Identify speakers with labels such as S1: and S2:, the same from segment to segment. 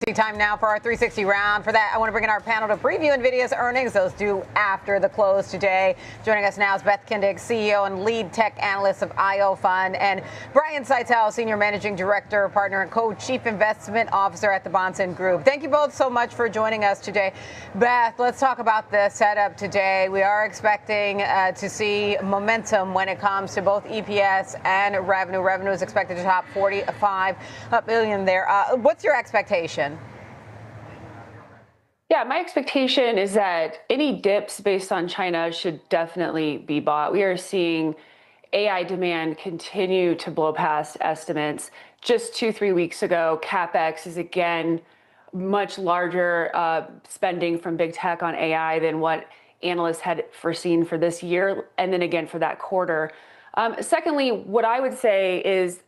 S1: Time now for our 360 round. For that, I want to bring in our panel to preview Nvidia's earnings. Those due after the close today. Joining us now is Beth Kindig, CEO and Lead Tech Analyst of IO Fund, and Brian Saitel, Senior Managing Director, Partner, and Co-Chief Investment Officer at the Bonsson Group. Thank you both so much for joining us today. Beth, let's talk about the setup today. We are expecting to see momentum when it comes to both EPS and revenue. Revenue is expected to top $45 billion there. What's your expectation?
S2: Yeah, my expectation is that any dips based on China should definitely be bought. We are seeing AI demand continue to blow past estimates. Just 2-3 weeks ago, capex is again much larger spending from big tech on AI than what analysts had foreseen for this year, and then again for that quarter. Secondly, what I would say is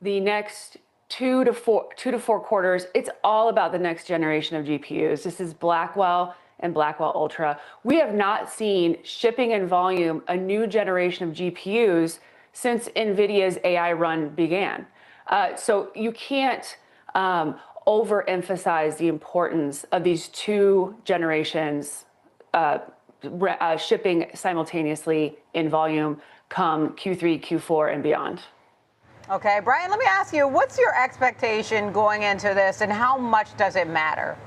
S2: the next 2 to 4 quarters, it's all about the next generation of GPUs. This is Blackwell and Blackwell Ultra. We have not seen shipping in volume a new generation of GPUs since Nvidia's AI run began. So you can't overemphasize the importance of these two generations shipping simultaneously in volume come Q3, Q4, and beyond.
S1: Okay, Brian, let me ask you, what's your expectation going into this, and how much does it matter?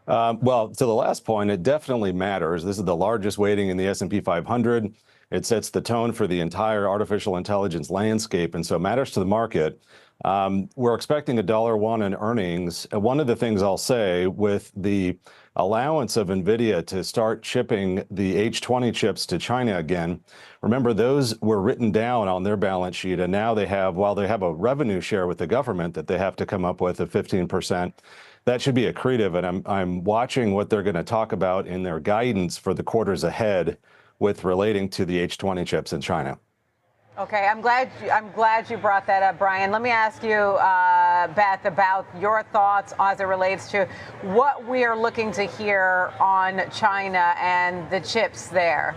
S3: Well, to the last point, it definitely matters. This is the largest weighting in the S&P 500. It sets the tone for the entire artificial intelligence landscape, and so it matters to the market. We're expecting $1.01 in earnings. One of the things I'll say, with the allowance of Nvidia to start shipping the H20 chips to China again, remember those were written down on their balance sheet, and now they have, while they have a revenue share with the government that they have to come up with of 15%, that should be accretive. And I'm watching what they're going to talk about in their guidance for the quarters ahead with relating to the H20 chips in China.
S1: Okay, I'm glad you brought that up, Brian. Let me ask you, Beth, about your thoughts as it relates to what we are looking to hear on China and the chips there.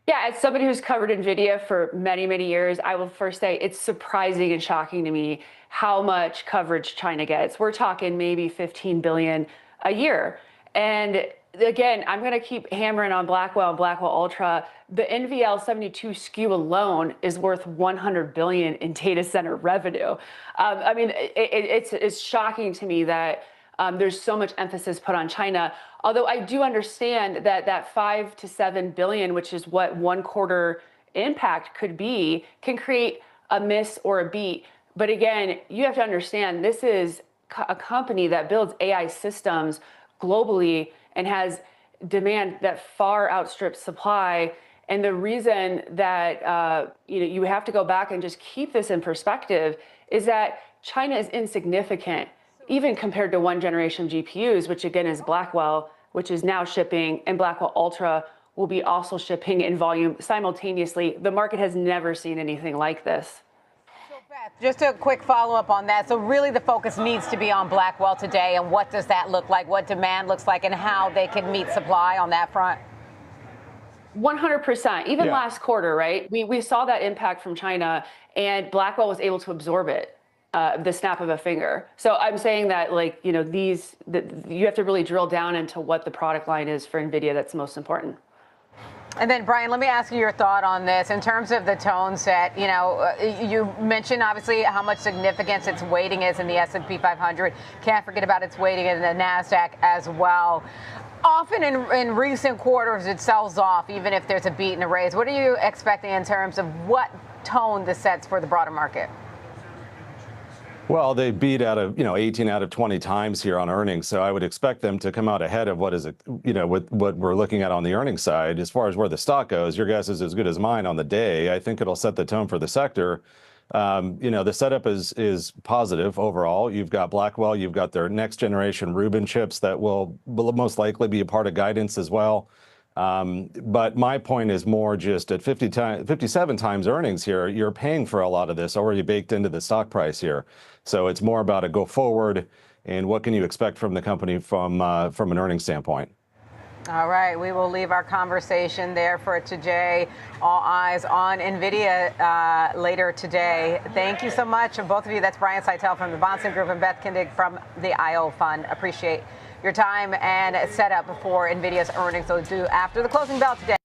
S2: Yeah, as somebody who's covered NVIDIA for many, many years, I will first say it's surprising and shocking to me how much coverage China gets. We're talking maybe $15 billion a year. And again, I'm going to keep hammering on Blackwell and Blackwell Ultra. The NVL72 SKU alone is worth $100 billion in data center revenue. I mean, it's shocking to me that there's so much emphasis put on China. Although I do understand that $5 to $7 billion, which is what one quarter impact could be, can create a miss or a beat. But again, you have to understand this is a company that builds AI systems globally and has demand that far outstrips supply. And the reason that you have to go back and just keep this in perspective is that China is insignificant, even compared to one generation of GPUs, which again is Blackwell, which is now shipping, and Blackwell Ultra will be also shipping in volume simultaneously. The market has never seen anything like this.
S1: Just a quick follow-up on that. So really the focus needs to be on Blackwell today, and what does that look like, what demand looks like, and how they can meet supply on that front?
S2: 100%. Even last quarter, right? We saw that impact from China, and Blackwell was able to absorb it, the snap of a finger. So I'm saying that, like, you have to really drill down into what the product line is for NVIDIA that's most important.
S1: And then, Brian, let me ask you your thought on this. In terms of the tone set, you mentioned obviously how much significance its weighting is in the S&P 500. Can't forget about its weighting in the NASDAQ as well. Often in recent quarters, it sells off, even if there's a beat and a raise. What are you expecting in terms of what tone this sets for the broader market?
S3: Well, they beat out of 18 out of 20 times here on earnings, so I would expect them to come out ahead of what we're looking at on the earnings side. As far as where the stock goes, your guess is as good as mine on the day. I think it'll set the tone for the sector. The setup is positive overall. You've got Blackwell, you've got their next generation Rubin chips that will most likely be a part of guidance as well. But my point is more just at 57 times earnings here, you're paying for a lot of this already baked into the stock price here. So it's more about a go forward and what can you expect from the company from an earnings standpoint.
S1: All right, we will leave our conversation there for today. All eyes on Nvidia later today. Thank you so much, both of you. That's Brian Saitel from the Bonsson Group and Beth Kindig from the IO Fund. Appreciate your time and setup for Nvidia's earnings. So due after the closing bell today.